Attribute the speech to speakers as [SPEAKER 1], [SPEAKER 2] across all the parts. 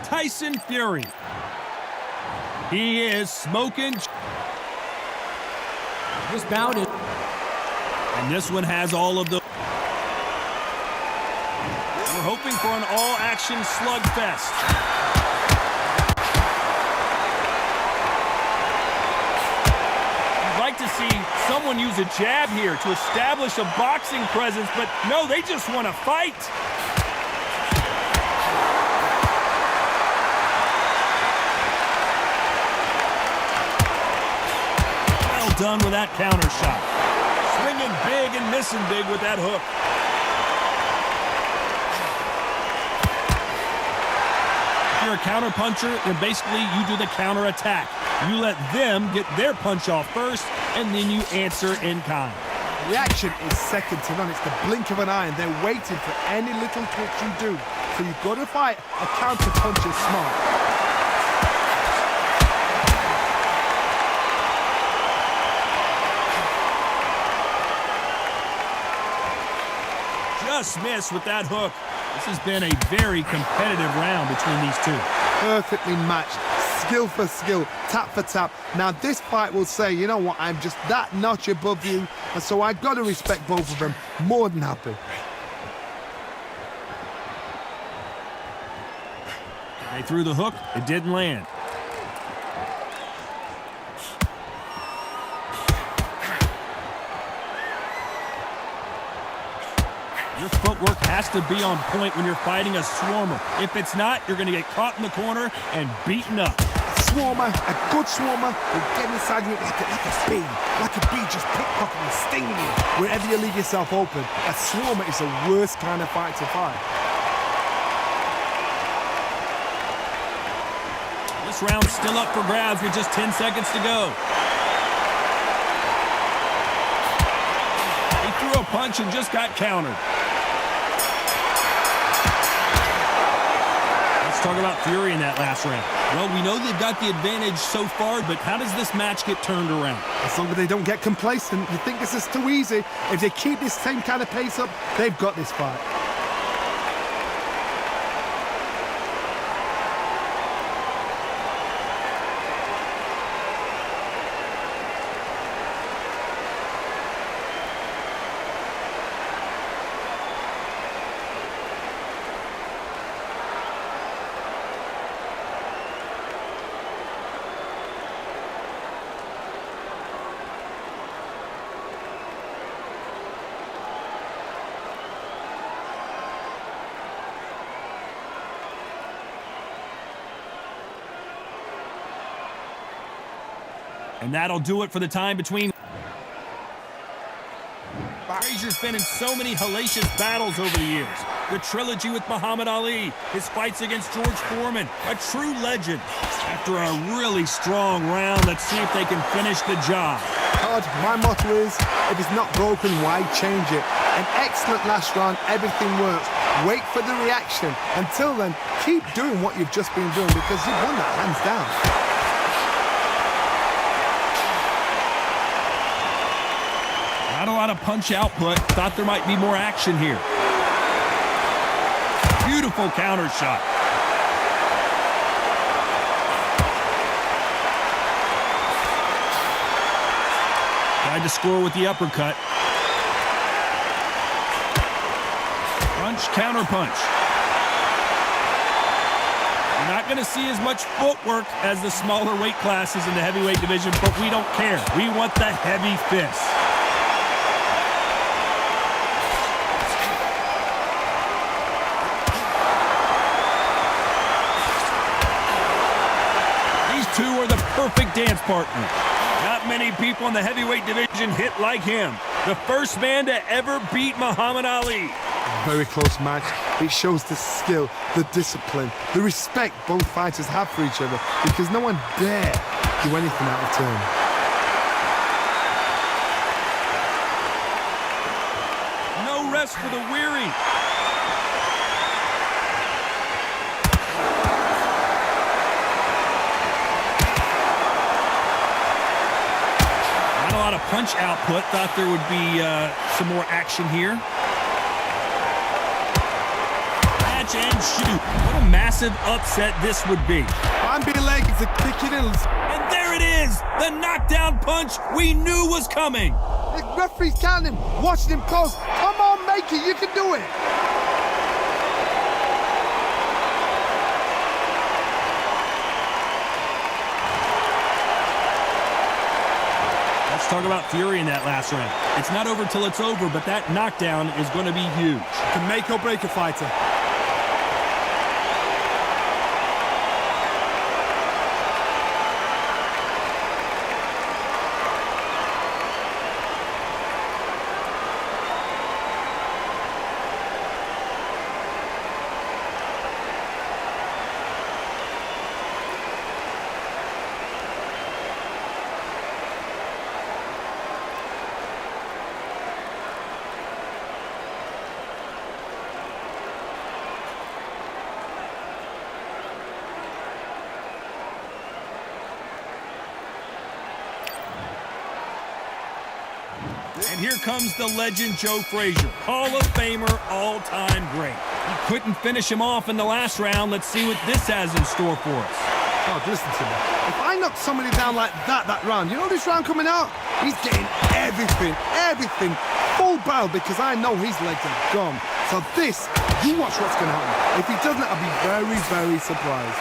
[SPEAKER 1] Tyson Fury. He is smoking.
[SPEAKER 2] This bout is...
[SPEAKER 1] And this one has all of the... We're hoping for an all-action slugfest. I'd like to see someone use a jab here to establish a boxing presence, but no, they just want to fight. Well done with that counter shot. Swinging big and missing big with that hook. If you're a counter puncher, then basically you do the counter attack. You let them get their punch off first, and then you answer in kind.
[SPEAKER 3] Reaction is second to none. It's the blink of an eye, and they're waiting for any little twitch you do. So you've got to fight a counter puncher smart.
[SPEAKER 1] Just missed with that hook. This has been a very competitive round between these two.
[SPEAKER 3] Perfectly matched, skill for skill, tap for tap. Now this fight will say, you know what, I'm just that notch above you, and so I've got to respect both of them. More than happy.
[SPEAKER 1] They threw the hook, it didn't land. Your footwork has to be on point when you're fighting a swarmer. If it's not, you're going to get caught in the corner and beaten up.
[SPEAKER 3] A swarmer, a good swarmer, will get inside you like a bee just pickpocketing and stinging you. Wherever you leave yourself open, a swarmer is the worst kind of fight to fight.
[SPEAKER 1] This round's still up for grabs with just 10 seconds to go. He threw a punch and just got countered. Let's talk about Fury in that last round. Well, we know they've got the advantage so far, but how does this match get turned around?
[SPEAKER 3] As long as they don't get complacent, you think this is too easy. If they keep this same kind of pace up, they've got this fight.
[SPEAKER 1] And that'll do it for the time between. Frazier's been in so many hellacious battles over the years. The trilogy with Muhammad Ali, his fights against George Foreman, a true legend. After a really strong round, let's see if they can finish the job.
[SPEAKER 3] Todd, my motto is, if it's not broken, why change it? An excellent last round, everything works. Wait for the reaction. Until then, keep doing what you've just been doing because you've won that hands down.
[SPEAKER 1] Not a lot of punch output. Thought there might be more action here. Beautiful counter shot. Tried to score with the uppercut. Punch, counter punch. You're not going to see as much footwork as the smaller weight classes in the heavyweight division, but we don't care. We want the heavy fist. Two are the perfect dance partner. Not many people in the heavyweight division hit like him. The first man to ever beat Muhammad Ali.
[SPEAKER 3] Very close match. It shows the skill, the discipline, the respect both fighters have for each other because no one dare do anything out of turn.
[SPEAKER 1] No rest for the weary. Not a lot of punch output. Thought there would be some more action here. Catch and shoot. What a massive upset this would be.
[SPEAKER 3] Bambi leg is a kick it in.
[SPEAKER 1] And there it is, the knockdown punch we knew was coming.
[SPEAKER 3] The referee's counting him, watching him close. Come on, make it, you can do it.
[SPEAKER 1] Let's talk about fury in that last round. It's not over till it's over, but that knockdown is going to be huge.
[SPEAKER 3] Can make or break a fighter.
[SPEAKER 1] And here comes the legend Joe Frazier, Hall of Famer, all-time great. He couldn't finish him off in the last round. Let's see what this has in store for us.
[SPEAKER 3] Oh, listen to me. If I knock somebody down like that round, you know this round coming out? He's getting everything, full barrel, because I know his legs are gone. So this, you watch what's going to happen. If he doesn't, I'll be very, very surprised.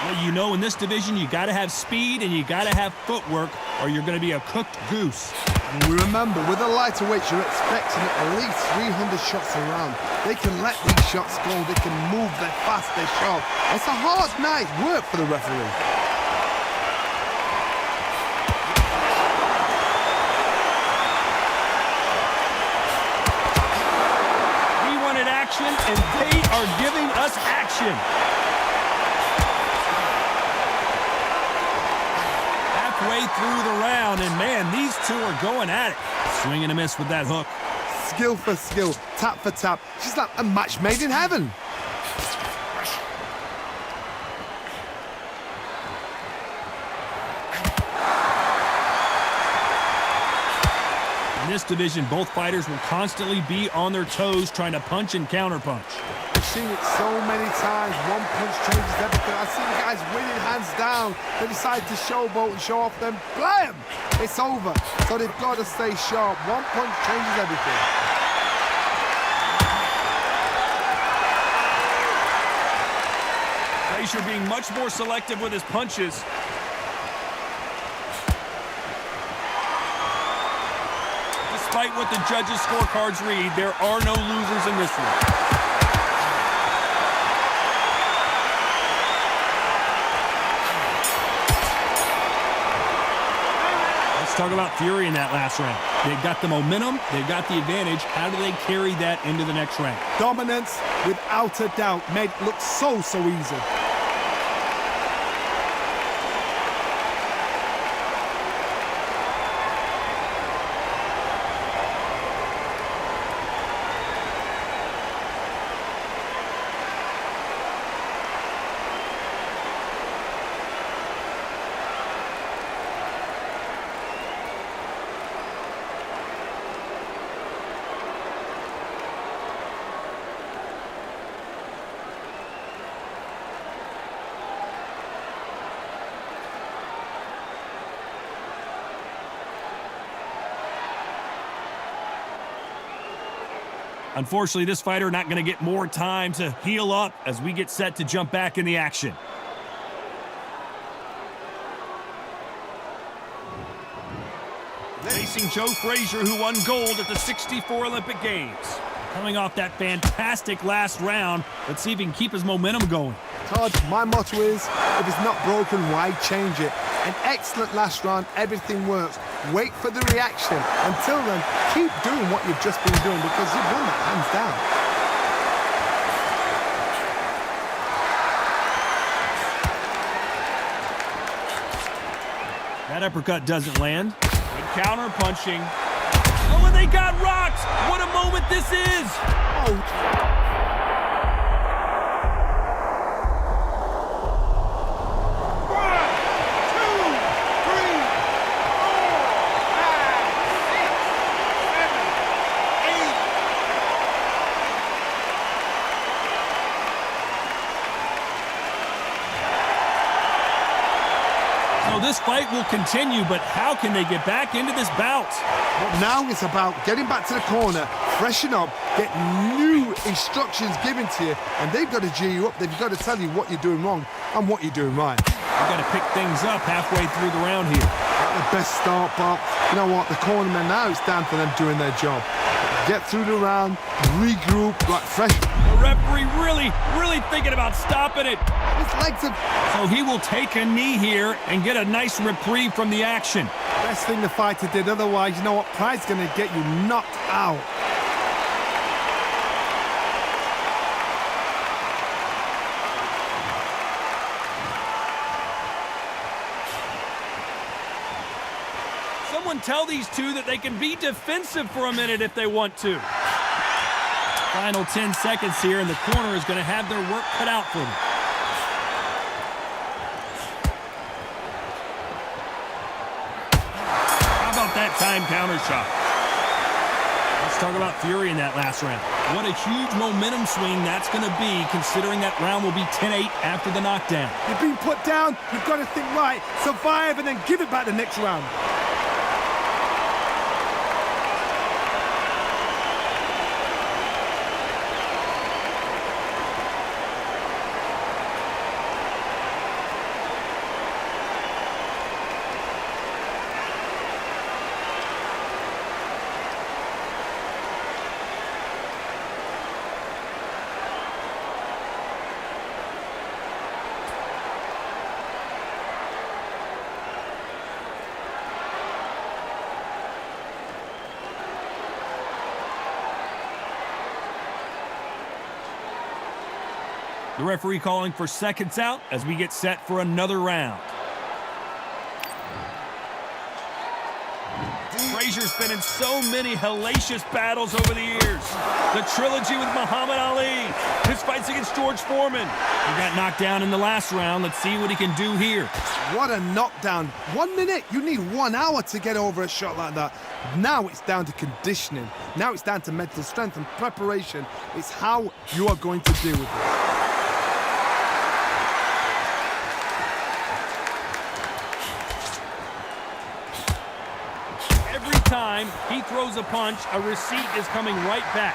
[SPEAKER 1] Well, you know, in this division, you got to have speed and you got to have footwork, or you're going to be a cooked goose.
[SPEAKER 3] And we remember, with a lighter weight, you're expecting at least 300 shots around. They can let these shots go. They can move. They're fast. They're sharp. It's a hard night's work for the referee.
[SPEAKER 1] We wanted action, and they are giving us action. Way through the round, and man, these two are going at it. Swing and a miss with that hook.
[SPEAKER 3] Skill for skill, tap for tap. She's like a match made in heaven.
[SPEAKER 1] In this division, both fighters will constantly be on their toes trying to punch and counterpunch.
[SPEAKER 3] I've seen it so many times. One punch changes everything. I've seen guys winning hands down. They decide to showboat and show off them. Blam! It's over. So they've got to stay sharp. One punch changes everything.
[SPEAKER 1] Frazier being much more selective with his punches. Despite what the judges' scorecards read, there are no losers in this one. Let's talk about fury in that last round. They've got the momentum, they've got the advantage. How do they carry that into the next round?
[SPEAKER 3] Dominance, without a doubt, made it look so easy.
[SPEAKER 1] Unfortunately, this fighter not going to get more time to heal up as we get set to jump back in the action. Facing Joe Frazier, who won gold at the '64 Olympic Games. Coming off that fantastic last round, let's see if he can keep his momentum going.
[SPEAKER 3] Todd, my motto is, if it's not broken, why change it? An excellent last round, everything works. Wait for the reaction. Until then, keep doing what you've just been doing, because you've won that hands down.
[SPEAKER 1] That uppercut doesn't land. Good counter punching. Oh, and they got rocked! What a moment this is!
[SPEAKER 3] Oh.
[SPEAKER 1] this fight will continue, but how can they get back into this bout?
[SPEAKER 3] But now it's about getting back to the corner, freshen up, get new instructions given to you, and they've got to G you up. They've got to tell you what you're doing wrong and what you're doing right.
[SPEAKER 1] You've got to pick things up halfway through the round here.
[SPEAKER 3] Not the best start, but you know what? The cornermen now, it's down to them doing their job. Get through the round, regroup, like fresh.
[SPEAKER 1] The referee really thinking about stopping it.
[SPEAKER 3] His legs are...
[SPEAKER 1] So he will take a knee here and get a nice reprieve from the action.
[SPEAKER 3] Best thing the fighter did, otherwise, you know what? Pride's going to get you knocked out.
[SPEAKER 1] Someone tell these two that they can be defensive for a minute if they want to. Final 10 seconds here, and the corner is going to have their work cut out for them. How about that time counter shot? Let's talk about fury in that last round. What a huge momentum swing that's going to be, considering that round will be 10-8 after the knockdown.
[SPEAKER 3] You've been put down, you've got to think right, survive, and then give it back the next round.
[SPEAKER 1] The referee calling for seconds out as we get set for another round. Frazier's been in so many hellacious battles over the years. The trilogy with Muhammad Ali, his fights against George Foreman. He got knocked down in the last round. Let's see what he can do here.
[SPEAKER 3] What a knockdown. 1 minute, you need 1 hour to get over a shot like that. Now it's down to conditioning. Now it's down to mental strength and preparation. It's how you are going to deal with it.
[SPEAKER 1] Time he throws a punch, a receipt is coming right back.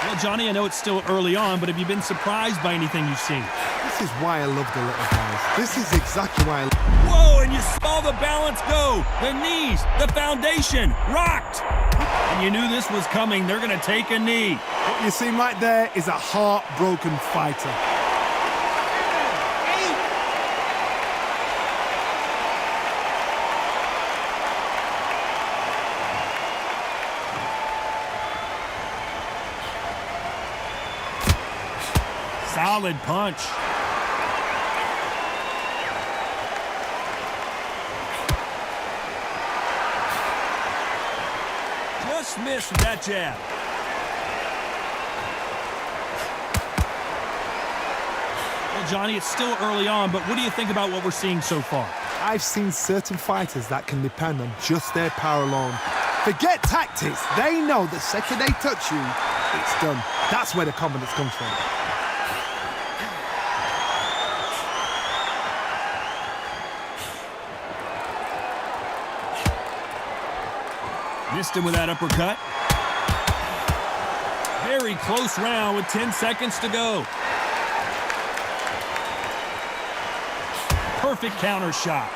[SPEAKER 1] Well, Johnny, I know it's still early on, but have you been surprised by anything you've seen?
[SPEAKER 3] This is why I love the little guys. This is exactly why
[SPEAKER 1] Whoa, and you saw the balance go. The knees, the foundation, rocked. And you knew this was coming. They're going to take a knee.
[SPEAKER 3] What you see right there is a heartbroken fighter.
[SPEAKER 1] Solid punch. Just missed with that jab. Well, Johnny, it's still early on, but what do you think about what we're seeing so far?
[SPEAKER 3] I've seen certain fighters that can depend on just their power alone. Forget tactics. They know the second they touch you, it's done. That's where the confidence comes from.
[SPEAKER 1] Missed him with that uppercut. Very close round with 10 seconds to go. Perfect counter shot.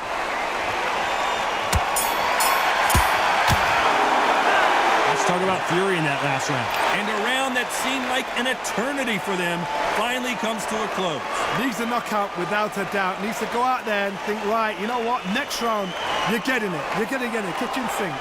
[SPEAKER 1] Let's talk about fury in that last round. And a round that seemed like an eternity for them finally comes to a close.
[SPEAKER 3] Needs a knockout without a doubt. Needs to go out there and think, right, you know what, next round, you're getting it. You're going to get it. Kitchen sink.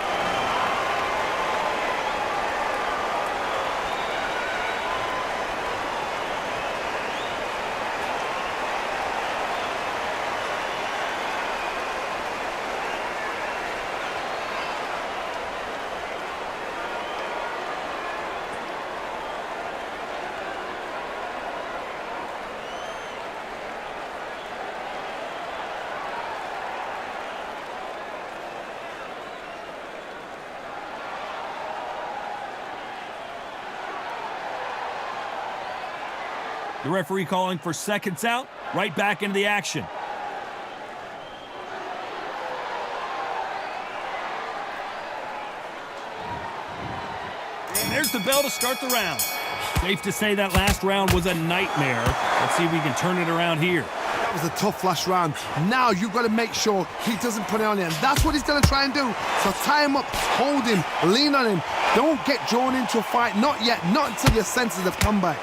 [SPEAKER 1] The referee calling for seconds out, right back into the action. there's the bell to start the round. Safe to say that last round was a nightmare. Let's see if we can turn it around here.
[SPEAKER 3] That was a tough last round. Now you've got to make sure he doesn't put it on him. That's what he's going to try and do. So tie him up, hold him, lean on him. Don't get drawn into a fight. Not yet. Not until your senses have come back.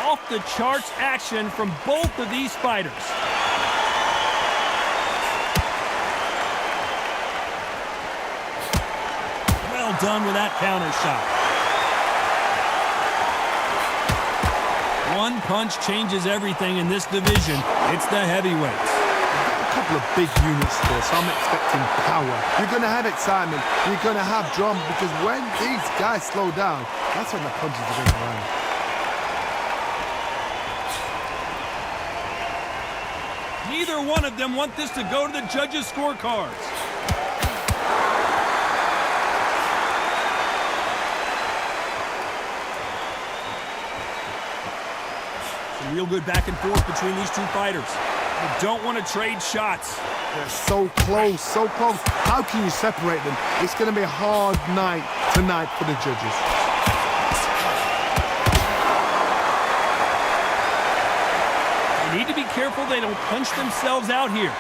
[SPEAKER 1] Off the charts action from both of these fighters. Well done with that counter shot. One punch changes everything in this division. It's the heavyweights.
[SPEAKER 3] A couple of big units here, so I'm expecting power. You're going to have excitement. You're going to have drama, because when these guys slow down, that's when the punches are going to land.
[SPEAKER 1] Neither one of them want this to go to the judges' scorecards. Some real good back and forth between these two fighters. They don't want to trade shots.
[SPEAKER 3] They're so close, so close. How can you separate them? It's going to be a hard night tonight for the judges.
[SPEAKER 1] They need to be careful they don't punch themselves out here.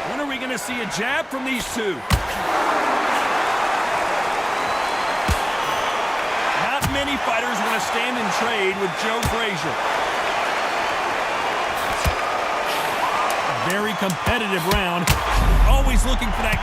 [SPEAKER 1] When are we going to see a jab from these two? Not many fighters want to stand and trade with Joe Frazier. A very competitive round. Always looking for that.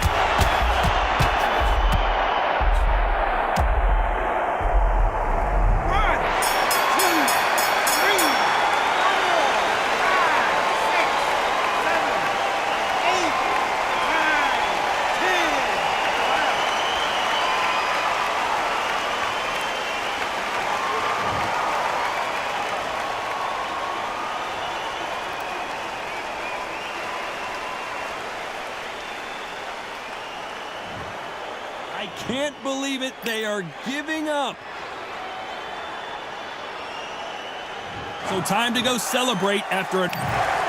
[SPEAKER 1] I can't believe it. They are giving up. So time to go celebrate after a...